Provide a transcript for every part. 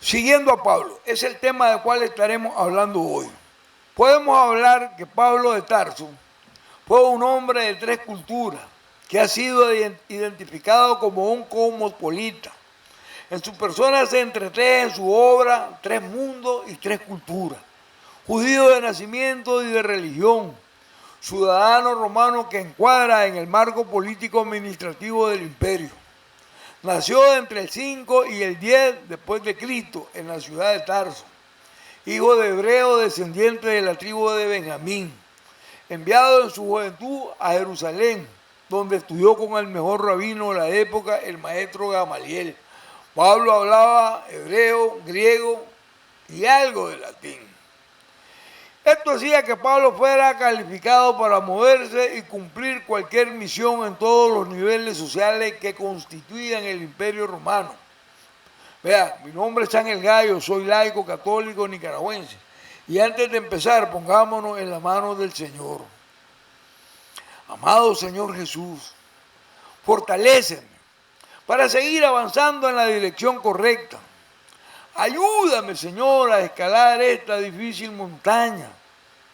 Siguiendo a Pablo, es el tema del cual estaremos hablando hoy. Podemos hablar que Pablo de Tarso fue un hombre de tres culturas, que ha sido identificado como un cosmopolita. En su persona se entreteje en su obra tres mundos y tres culturas. Judío de nacimiento y de religión, ciudadano romano que encuadra en el marco político-administrativo del imperio. Nació entre el 5 y el 10 después de Cristo en la ciudad de Tarso. Hijo de hebreo descendiente de la tribu de Benjamín. Enviado en su juventud a Jerusalén, donde estudió con el mejor rabino de la época, el maestro Gamaliel. Pablo hablaba hebreo, griego y algo de latín. Esto hacía que Pablo fuera calificado para moverse y cumplir cualquier misión en todos los niveles sociales que constituían el imperio romano. Vea, mi nombre es Ángel Gallo, soy laico católico nicaragüense. Y antes de empezar, pongámonos en la mano del Señor. Amado Señor Jesús, fortaléceme para seguir avanzando en la dirección correcta. Ayúdame, Señor, a escalar esta difícil montaña,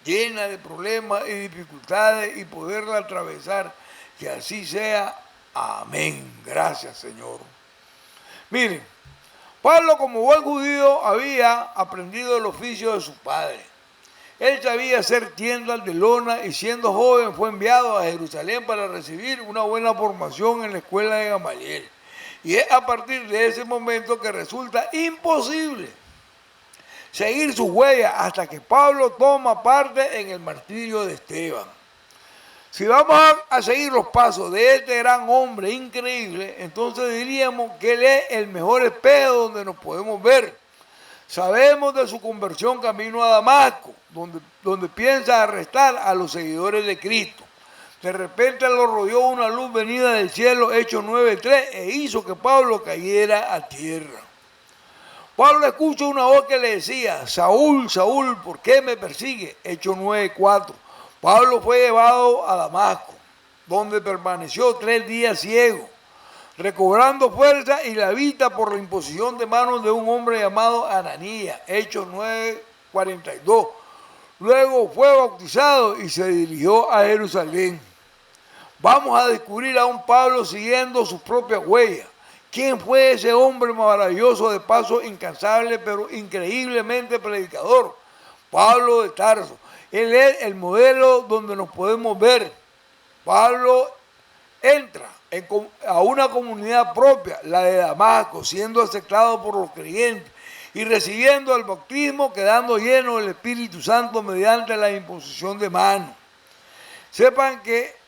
llena de problemas y dificultades, y poderla atravesar. Que así sea. Amén. Gracias, Señor. Miren, Pablo, como buen judío, había aprendido el oficio de su padre. Él sabía hacer tiendas de lona y siendo joven fue enviado a Jerusalén para recibir una buena formación en la escuela de Gamaliel. Y es a partir de ese momento que resulta imposible seguir sus huellas hasta que Pablo toma parte en el martirio de Esteban. Si vamos a seguir los pasos de este gran hombre increíble, entonces diríamos que él es el mejor espejo donde nos podemos ver. Sabemos de su conversión camino a Damasco, donde piensa arrestar a los seguidores de Cristo. De repente lo rodeó una luz venida del cielo, Hechos 9:3, e hizo que Pablo cayera a tierra. Pablo escucha una voz que le decía: Saúl, Saúl, ¿por qué me persigue? Hechos 9:4. Pablo fue llevado a Damasco, donde permaneció 3 días ciego, recobrando fuerza y la vista por la imposición de manos de un hombre llamado Ananías. Hechos 9:42. Luego fue bautizado y se dirigió a Jerusalén. Vamos a descubrir a un Pablo siguiendo sus propias huellas. ¿Quién fue ese hombre maravilloso, de paso incansable, pero increíblemente predicador? Pablo de Tarso. Él es el modelo donde nos podemos ver. Pablo entra a una comunidad propia, la de Damasco, siendo aceptado por los creyentes y recibiendo el bautismo, quedando lleno del Espíritu Santo mediante la imposición de manos. Sepan que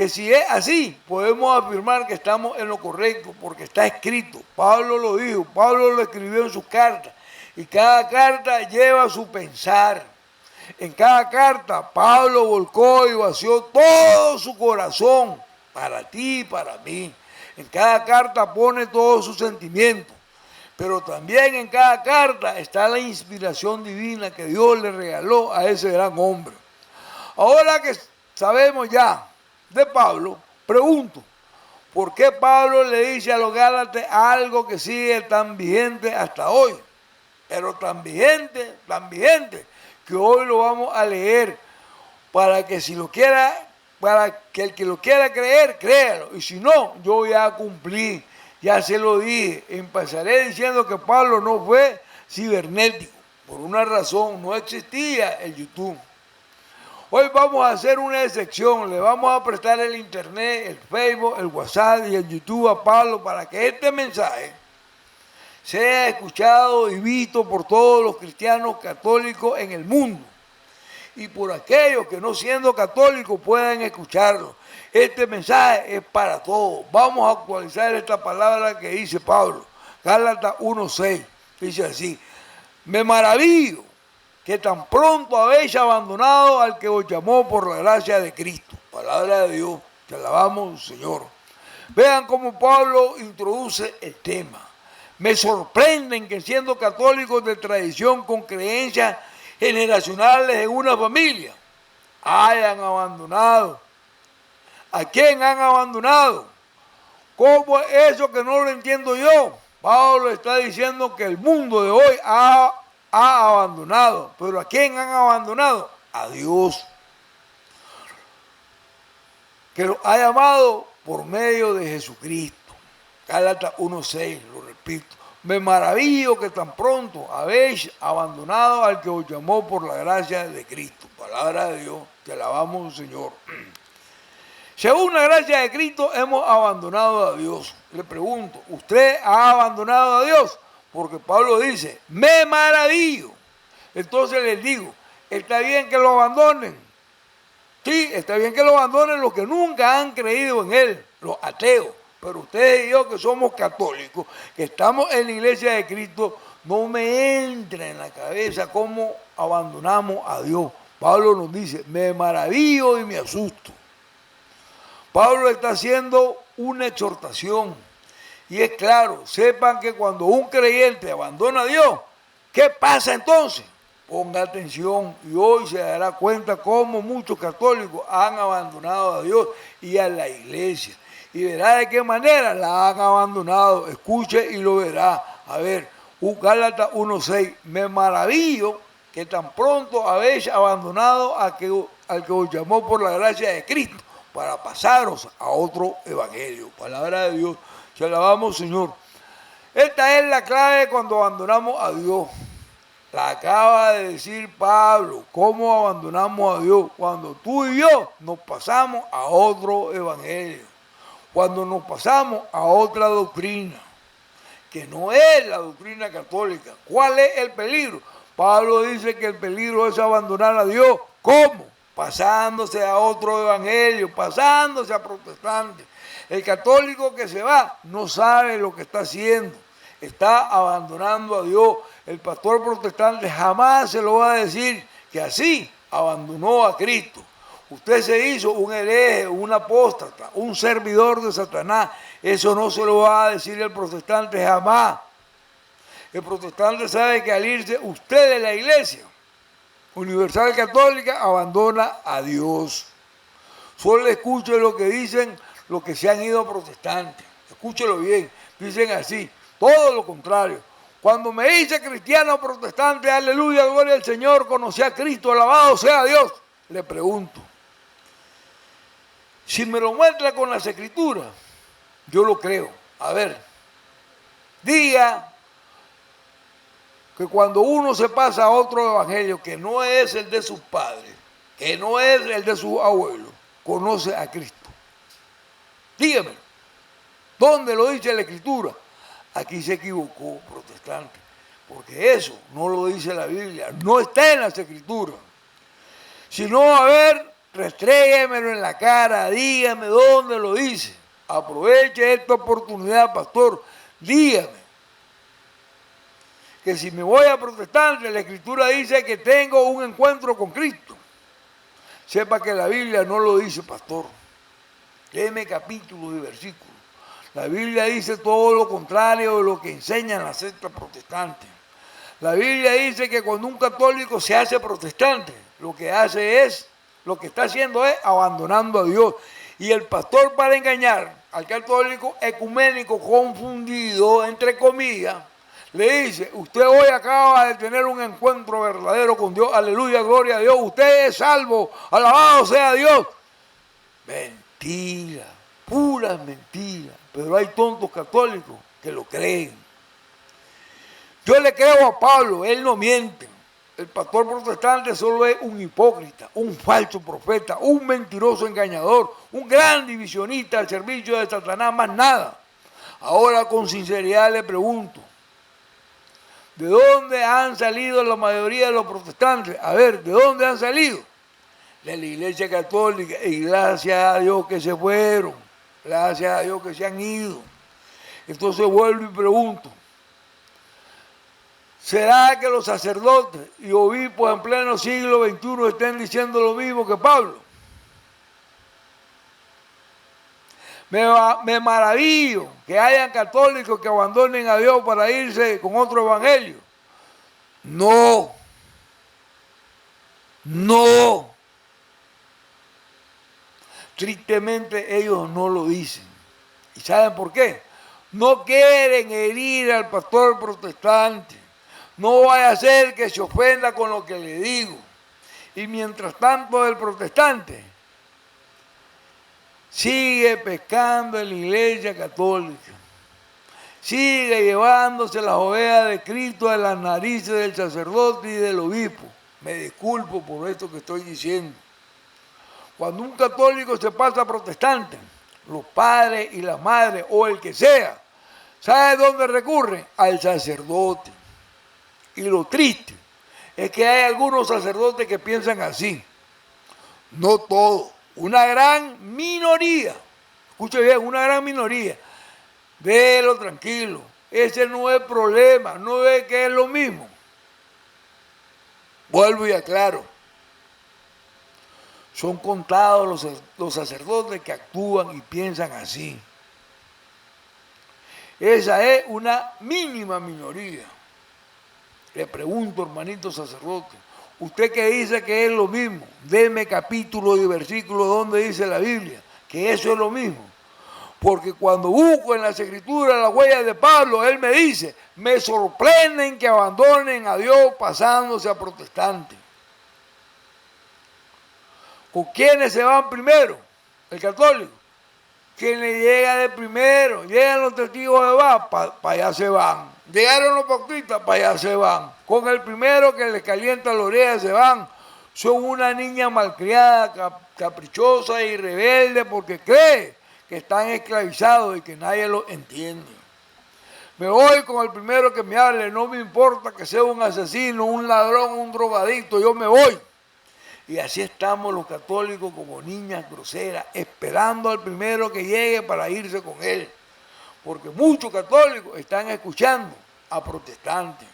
si es así, podemos afirmar que estamos en lo correcto, porque está escrito. Pablo lo dijo, Pablo lo escribió en sus cartas, y cada carta lleva su pensar. En cada carta, Pablo volcó y vació todo su corazón para ti y para mí. En cada carta pone todos sus sentimientos, pero también en cada carta está la inspiración divina que Dios le regaló a ese gran hombre. Ahora que sabemos ya de Pablo, pregunto, ¿por qué Pablo le dice a los Gálatas algo que sigue tan vigente hasta hoy? Pero tan vigente, que hoy lo vamos a leer para que el que lo quiera creer, créalo. Y si no, yo ya cumplí, ya se lo dije. Empezaré diciendo que Pablo no fue cibernético. Por una razón, no existía el YouTube. Hoy vamos a hacer una excepción, le vamos a prestar el internet, el Facebook, el WhatsApp y el YouTube a Pablo para que este mensaje sea escuchado y visto por todos los cristianos católicos en el mundo y por aquellos que no siendo católicos puedan escucharlo. Este mensaje es para todos. Vamos a actualizar esta palabra que dice Pablo, Gálatas 1:6, dice así: me maravillo que tan pronto habéis abandonado al que os llamó por la gracia de Cristo. Palabra de Dios, te alabamos, Señor. Vean cómo Pablo introduce el tema. Me sorprenden que siendo católicos de tradición con creencias generacionales en una familia, hayan abandonado. ¿A quién han abandonado? ¿Cómo es eso que no lo entiendo yo? Pablo está diciendo que el mundo de hoy ha abandonado. ¿Pero a quién han abandonado? A Dios, que los ha llamado por medio de Jesucristo. Gálatas 1:6, lo repito. Me maravillo que tan pronto habéis abandonado al que os llamó por la gracia de Cristo. Palabra de Dios, te alabamos, Señor. Según la gracia de Cristo hemos abandonado a Dios. Le pregunto, ¿usted ha abandonado a Dios? Porque Pablo dice, me maravillo. Entonces les digo, ¿está bien que lo abandonen? Sí, está bien que lo abandonen los que nunca han creído en Él, los ateos. Pero ustedes y yo que somos católicos, que estamos en la iglesia de Cristo, no me entra en la cabeza cómo abandonamos a Dios. Pablo nos dice, me maravillo y me asusto. Pablo está haciendo una exhortación. Y es claro, sepan que cuando un creyente abandona a Dios, ¿qué pasa entonces? Ponga atención y hoy se dará cuenta cómo muchos católicos han abandonado a Dios y a la iglesia. Y verá de qué manera la han abandonado. Escuche y lo verá. A ver, Gálatas 1:6. Me maravillo que tan pronto habéis abandonado al que os llamó por la gracia de Cristo para pasaros a otro evangelio. Palabra de Dios. Te alabamos, Señor. Esta es la clave cuando abandonamos a Dios. La acaba de decir Pablo, cómo abandonamos a Dios cuando tú y yo nos pasamos a otro evangelio, cuando nos pasamos a otra doctrina, que no es la doctrina católica. ¿Cuál es el peligro? Pablo dice que el peligro es abandonar a Dios. ¿Cómo? Pasándose a otro evangelio, pasándose a protestante. El católico que se va no sabe lo que está haciendo, está abandonando a Dios. El pastor protestante jamás se lo va a decir que así abandonó a Cristo. Usted se hizo un hereje, un apóstata, un servidor de Satanás. Eso no se lo va a decir el protestante jamás. El protestante sabe que al irse usted de la iglesia universal católica abandona a Dios. Solo escuche lo que dicen los que se han ido protestantes. Escúchelo bien. Dicen así, todo lo contrario. Cuando me hice cristiano protestante, aleluya, gloria al Señor, conocí a Cristo, alabado sea Dios. Le pregunto, si me lo muestra con las escrituras, yo lo creo. A ver, diga que cuando uno se pasa a otro evangelio que no es el de sus padres, que no es el de sus abuelos, conoce a Cristo. Dígame, ¿dónde lo dice la escritura? Aquí se equivocó, protestante, porque eso no lo dice la Biblia, no está en las escrituras. Si no, a ver, restréguemelo en la cara, dígame dónde lo dice. Aproveche esta oportunidad, pastor, dígame que si me voy a protestante, la escritura dice que tengo un encuentro con Cristo. Sepa que la Biblia no lo dice, pastor. Léeme capítulos y versículos. La Biblia dice todo lo contrario de lo que enseñan las sectas protestantes. La Biblia dice que cuando un católico se hace protestante, lo que está haciendo es abandonando a Dios. Y el pastor, para engañar al católico ecuménico confundido, entre comillas, le dice, usted hoy acaba de tener un encuentro verdadero con Dios, aleluya, gloria a Dios, usted es salvo, alabado sea Dios. Mentira, puras mentiras, pero hay tontos católicos que lo creen. Yo le creo a Pablo, él no miente. El pastor protestante solo es un hipócrita, un falso profeta, un mentiroso engañador, un gran divisionista al servicio de Satanás, más nada. Ahora con sinceridad le pregunto, ¿de dónde han salido la mayoría de los protestantes? A ver, ¿de dónde han salido? De la iglesia católica, y gracias a Dios que se fueron, gracias a Dios que se han ido. Entonces vuelvo y pregunto, ¿será que los sacerdotes y obispos en pleno siglo XXI estén diciendo lo mismo que Pablo? Me maravillo que hayan católicos que abandonen a Dios para irse con otro evangelio. No. Tristemente ellos no lo dicen. ¿Y saben por qué? No quieren herir al pastor protestante. No vaya a ser que se ofenda con lo que le digo. Y mientras tanto el protestante sigue pecando en la iglesia católica. Sigue llevándose las ovejas de Cristo a las narices del sacerdote y del obispo. Me disculpo por esto que estoy diciendo. Cuando un católico se pasa a protestante, los padres y las madres o el que sea, ¿sabe dónde recurren? Al sacerdote. Y lo triste es que hay algunos sacerdotes que piensan así. No todos, una gran minoría. Escuche bien, una gran minoría. Déjelo tranquilo. Ese no es problema, no ve que es lo mismo. Vuelvo y aclaro. Son contados los sacerdotes que actúan y piensan así. Esa es una mínima minoría. Le pregunto, hermanito sacerdote, usted que dice que es lo mismo, deme capítulo y versículo donde dice la Biblia que eso es lo mismo. Porque cuando busco en las escrituras las huellas de Pablo, él me dice, me sorprenden que abandonen a Dios pasándose a protestantes. ¿Con quiénes se van primero? El católico. Quien le llega de primero, llegan los testigos de Jehová, para allá se van. Llegaron los bautistas, para allá se van. Con el primero que les calienta la oreja se van. Son una niña malcriada, caprichosa y rebelde porque cree que están esclavizados y que nadie los entiende. Me voy con el primero que me hable, no me importa que sea un asesino, un ladrón, un drogadicto, yo me voy. Y así estamos los católicos como niñas groseras, esperando al primero que llegue para irse con él. Porque muchos católicos están escuchando a protestantes.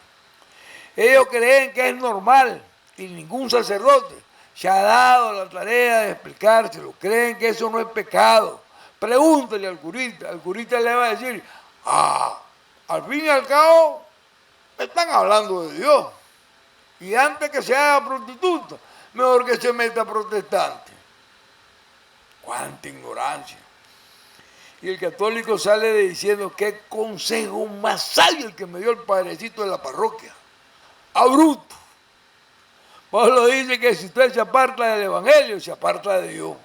Ellos creen que es normal y ningún sacerdote se ha dado la tarea de explicárselo. Creen que eso no es pecado. Pregúntele al curita le va a decir, al fin y al cabo están hablando de Dios. Y antes que se haga prostituta, mejor que se meta protestante. ¡Cuánta ignorancia! Y el católico sale diciendo, qué consejo más sabio el que me dio el padrecito de la parroquia. ¡A bruto! Pablo dice que si usted se aparta del evangelio, se aparta de Dios.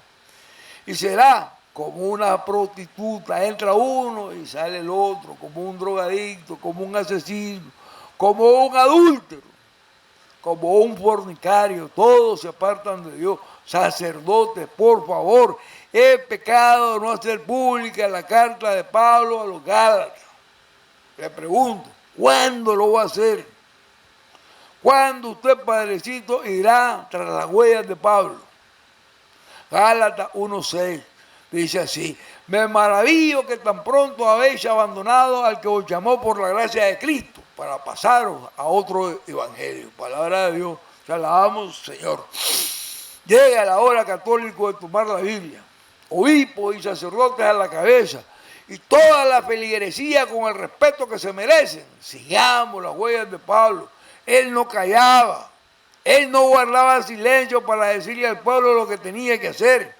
Y será como una prostituta, entra uno y sale el otro, como un drogadicto, como un asesino, como un adúltero, como un fornicario, todos se apartan de Dios. Sacerdotes, por favor, es pecado no hacer pública la carta de Pablo a los Gálatas. Le pregunto, ¿cuándo lo va a hacer? ¿Cuándo usted, padrecito, irá tras las huellas de Pablo? Gálatas 1:6 dice así, me maravillo que tan pronto habéis abandonado al que os llamó por la gracia de Cristo para pasaros a otro evangelio. Palabra de Dios, te alabamos, Señor. Llega la hora católico de tomar la Biblia, obispos y sacerdotes a la cabeza, y toda la feligresía con el respeto que se merecen. Sigamos las huellas de Pablo. Él no callaba, él no guardaba silencio para decirle al pueblo lo que tenía que hacer.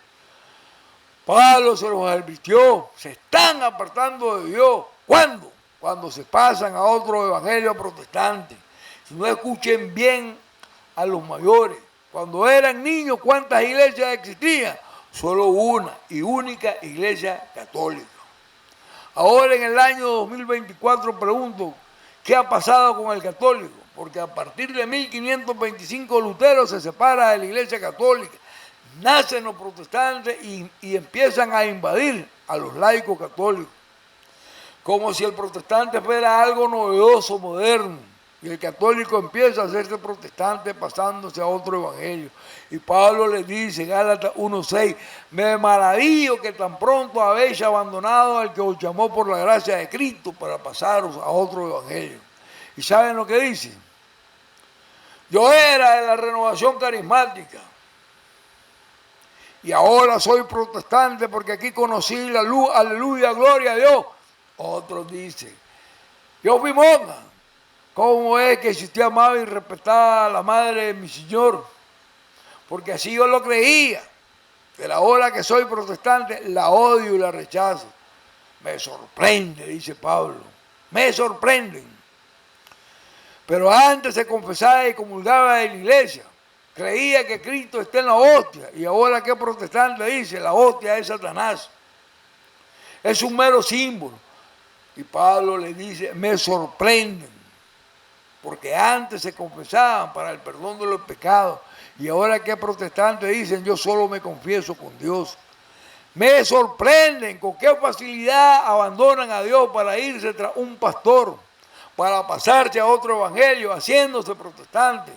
Pablo se los advirtió, se están apartando de Dios. ¿Cuándo? Cuando se pasan a otro evangelio protestante. Si no escuchen bien a los mayores. Cuando eran niños, ¿cuántas iglesias existían? Solo una y única iglesia católica. Ahora en el año 2024 pregunto, ¿qué ha pasado con el católico? Porque a partir de 1525 Lutero se separa de la iglesia católica. Nacen los protestantes y empiezan a invadir a los laicos católicos. Como si el protestante fuera algo novedoso, moderno. Y el católico empieza a hacerse protestante pasándose a otro evangelio. Y Pablo le dice, Gálatas 1:6, me maravillo que tan pronto habéis abandonado al que os llamó por la gracia de Cristo para pasaros a otro evangelio. ¿Y saben lo que dice? Yo era de la renovación carismática. Y ahora soy protestante porque aquí conocí la luz, aleluya, gloria a Dios. Otros dicen, yo fui monja. ¿Cómo es que si usted amaba y respetaba a la madre de mi Señor? Porque así yo lo creía. Pero ahora que soy protestante, la odio y la rechazo. Me sorprende, dice Pablo. Me sorprenden. Pero antes se confesaba y comulgaba en la iglesia. Creía que Cristo está en la hostia. Y ahora que protestante dice, la hostia es Satanás. Es un mero símbolo. Y Pablo le dice, me sorprenden. Porque antes se confesaban para el perdón de los pecados. Y ahora que protestantes dicen, yo solo me confieso con Dios. Me sorprenden con qué facilidad abandonan a Dios para irse tras un pastor, para pasarse a otro evangelio, haciéndose protestantes.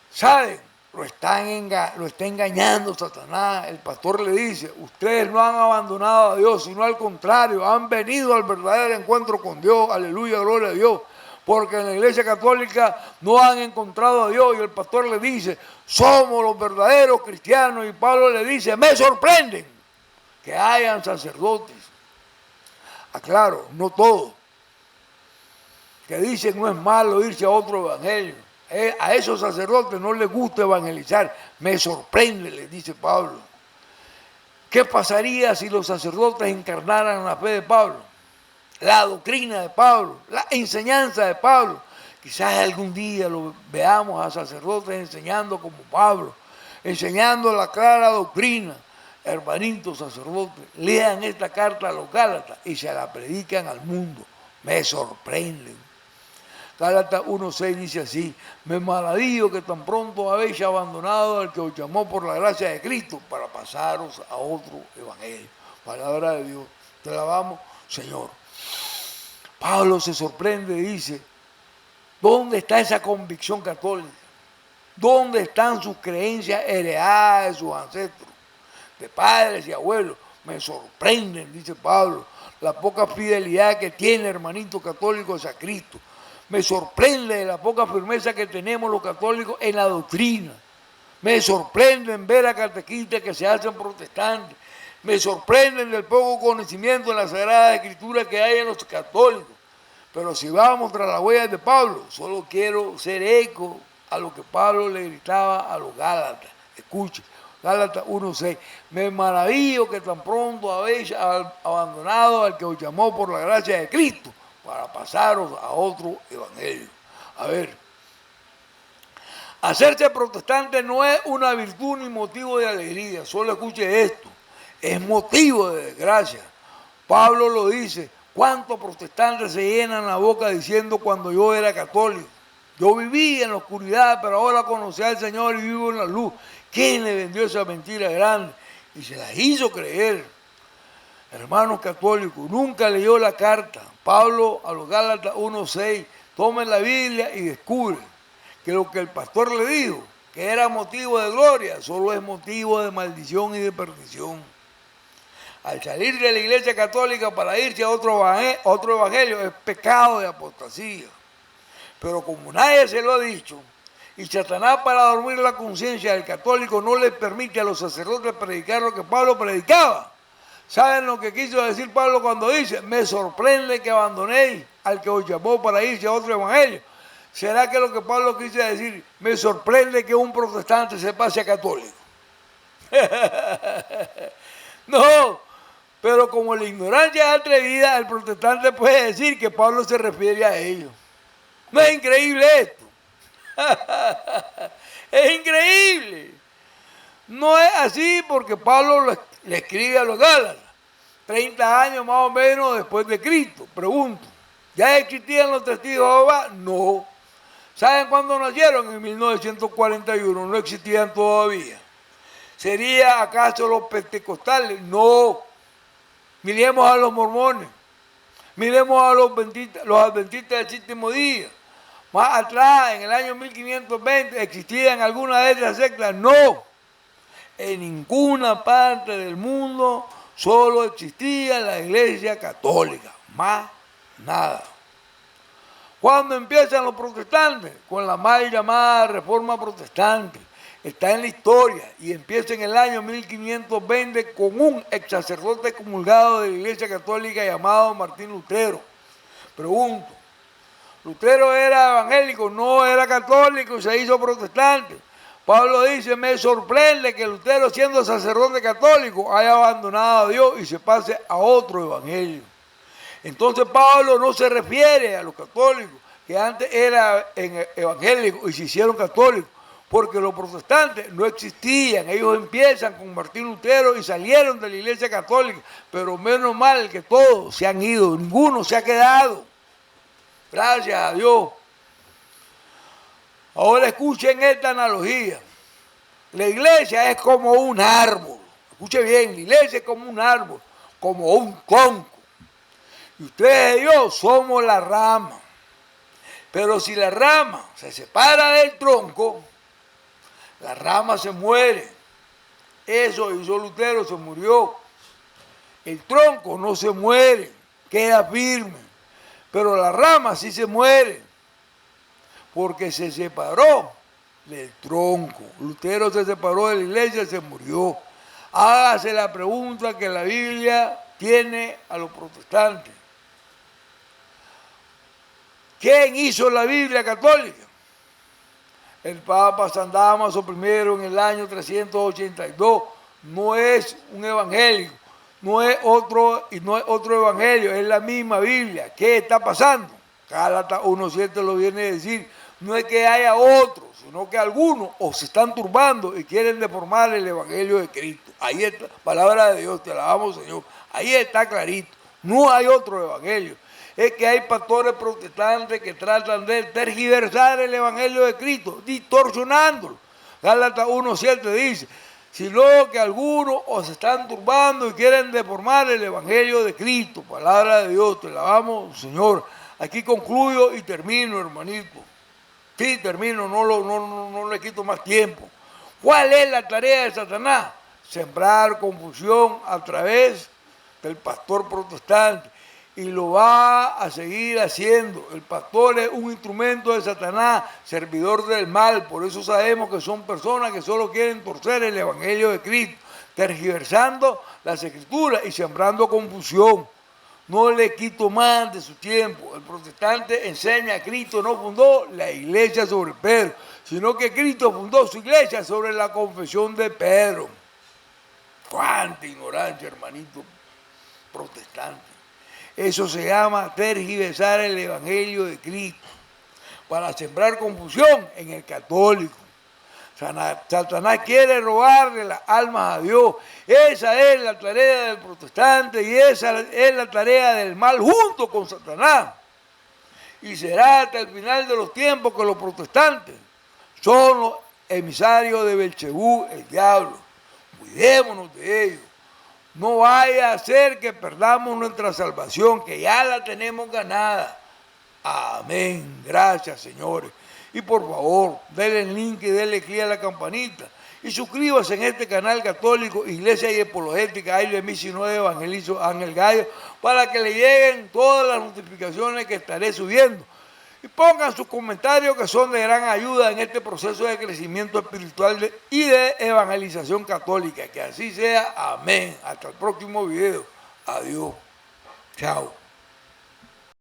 ¿Saben? Lo está engañando Satanás. El pastor le dice, ustedes no han abandonado a Dios, sino al contrario, han venido al verdadero encuentro con Dios. Aleluya, gloria a Dios. Porque en la iglesia católica no han encontrado a Dios y el pastor le dice, somos los verdaderos cristianos. Y Pablo le dice, me sorprenden que hayan sacerdotes. Aclaro, no todos. Que dicen no es malo irse a otro evangelio. A esos sacerdotes no les gusta evangelizar. Me sorprende, les dice Pablo. ¿Qué pasaría si los sacerdotes encarnaran la fe de Pablo? La doctrina de Pablo, la enseñanza de Pablo. Quizás algún día lo veamos a sacerdotes enseñando como Pablo, enseñando la clara doctrina. Hermanitos sacerdotes, lean esta carta a los Gálatas y se la predican al mundo. Me sorprenden. Gálatas 1:6 dice así, me maravillo que tan pronto habéis abandonado al que os llamó por la gracia de Cristo para pasaros a otro evangelio. Palabra de Dios, te alabamos, Señor. Pablo se sorprende y dice, ¿dónde está esa convicción católica? ¿Dónde están sus creencias heredadas de sus ancestros, de padres y abuelos? Me sorprenden, dice Pablo, la poca fidelidad que tiene, hermanito católico, a Cristo. Me sorprende la poca firmeza que tenemos los católicos en la doctrina. Me sorprenden ver a catequistas que se hacen protestantes. Me sorprenden del poco conocimiento de la Sagrada Escritura que hay en los católicos. Pero si vamos tras las huellas de Pablo, solo quiero ser eco a lo que Pablo le gritaba a los Gálatas. Escuche, Gálatas 1:6. Me maravillo que tan pronto habéis abandonado al que os llamó por la gracia de Cristo para pasaros a otro evangelio. A ver, hacerse protestante no es una virtud ni motivo de alegría. Solo escuche esto. Es motivo de desgracia. Pablo lo dice, ¿cuántos protestantes se llenan la boca diciendo cuando yo era católico? Yo vivía en la oscuridad, pero ahora conocí al Señor y vivo en la luz. ¿Quién le vendió esa mentira grande? Y se la hizo creer. Hermanos católicos, nunca leyó la carta. Pablo a los Gálatas 1:6, tomen la Biblia y descubren que lo que el pastor le dijo, que era motivo de gloria, solo es motivo de maldición y de perdición. Al salir de la iglesia católica para irse a otro evangelio es pecado de apostasía. Pero como nadie se lo ha dicho, y Satanás para dormir la conciencia del católico no le permite a los sacerdotes predicar lo que Pablo predicaba. ¿Saben lo que quiso decir Pablo cuando dice, me sorprende que abandonéis al que os llamó para irse a otro evangelio? ¿Será que lo que Pablo quiso decir, me sorprende que un protestante se pase a católico? No, pero como la ignorancia es atrevida, el protestante puede decir que Pablo se refiere a ellos. ¿No es increíble esto? Es increíble. No es así porque Pablo le escribe a los Gálatas, 30 años más o menos después de Cristo. Pregunto, ¿ya existían los testigos de Jehová? No. ¿Saben cuándo nacieron? En 1941, no existían todavía. ¿Sería acaso los pentecostales? No. Miremos a los mormones, miremos a los adventistas del séptimo día. Más atrás, en el año 1520, ¿existían alguna de esas sectas? No. En ninguna parte del mundo solo existía la iglesia católica, más nada. ¿Cuándo empiezan los protestantes? Con la mal llamada Reforma Protestante. Está en la historia y empieza en el año 1520 con un ex sacerdote comulgado de la iglesia católica llamado Martín Lutero. Pregunto, ¿Lutero era evangélico? No, era católico y se hizo protestante. Pablo dice, me sorprende que Lutero, siendo sacerdote católico, haya abandonado a Dios y se pase a otro evangelio. Entonces Pablo no se refiere a los católicos, que antes eran evangélicos y se hicieron católicos, porque los protestantes no existían. Ellos empiezan con Martín Lutero y salieron de la Iglesia Católica, pero menos mal que todos se han ido, ninguno se ha quedado. Gracias a Dios. Ahora escuchen esta analogía. La iglesia es como un árbol. Escuche bien, la iglesia es como un árbol, como un tronco. Y ustedes y yo somos la rama. Pero si la rama se separa del tronco, la rama se muere. Eso hizo Lutero, se murió. El tronco no se muere, queda firme. Pero la rama sí se muere, porque se separó del tronco. Lutero se separó de la iglesia y se murió. Hágase la pregunta que la Biblia tiene a los protestantes. ¿Quién hizo la Biblia católica? El Papa San Dámaso I en el año 382. No es un evangélico, no es otro evangelio, es la misma Biblia. ¿Qué está pasando? Gálatas 1:7 lo viene a decir. No es que haya otros, sino que algunos o se están turbando y quieren deformar el evangelio de Cristo. Ahí está, palabra de Dios, te alabamos, Señor. Ahí está clarito. No hay otro evangelio. Es que hay pastores protestantes que tratan de tergiversar el evangelio de Cristo, distorsionándolo. Gálatas 1:7 dice, sino que algunos o se están turbando y quieren deformar el evangelio de Cristo. Palabra de Dios, te alabamos, Señor. Aquí concluyo y termino, hermanito. Sí, termino, no le quito más tiempo. ¿Cuál es la tarea de Satanás? Sembrar confusión a través del pastor protestante. Y lo va a seguir haciendo. El pastor es un instrumento de Satanás, servidor del mal. Por eso sabemos que son personas que solo quieren torcer el evangelio de Cristo, tergiversando las escrituras y sembrando confusión. No le quito más de su tiempo. El protestante enseña que Cristo no fundó la iglesia sobre Pedro, sino que Cristo fundó su iglesia sobre la confesión de Pedro. ¡Cuánta ignorancia, hermanito protestante! Eso se llama tergiversar el evangelio de Cristo para sembrar confusión en el católico. Satanás quiere robarle las almas a Dios. Esa es la tarea del protestante y esa es la tarea del mal junto con Satanás. Y será hasta el final de los tiempos que los protestantes son los emisarios de Belcebú, el diablo. Cuidémonos de ellos. No vaya a ser que perdamos nuestra salvación, que ya la tenemos ganada. Amén. Gracias, señores. Y por favor, denle el link y denle clic a la campanita. Y suscríbase en este canal católico, Iglesia y Apologética, Aile Misionero Evangelizo Ángel Gallo, para que le lleguen todas las notificaciones que estaré subiendo. Y pongan sus comentarios que son de gran ayuda en este proceso de crecimiento espiritual y de evangelización católica. Que así sea. Amén. Hasta el próximo video. Adiós. Chao.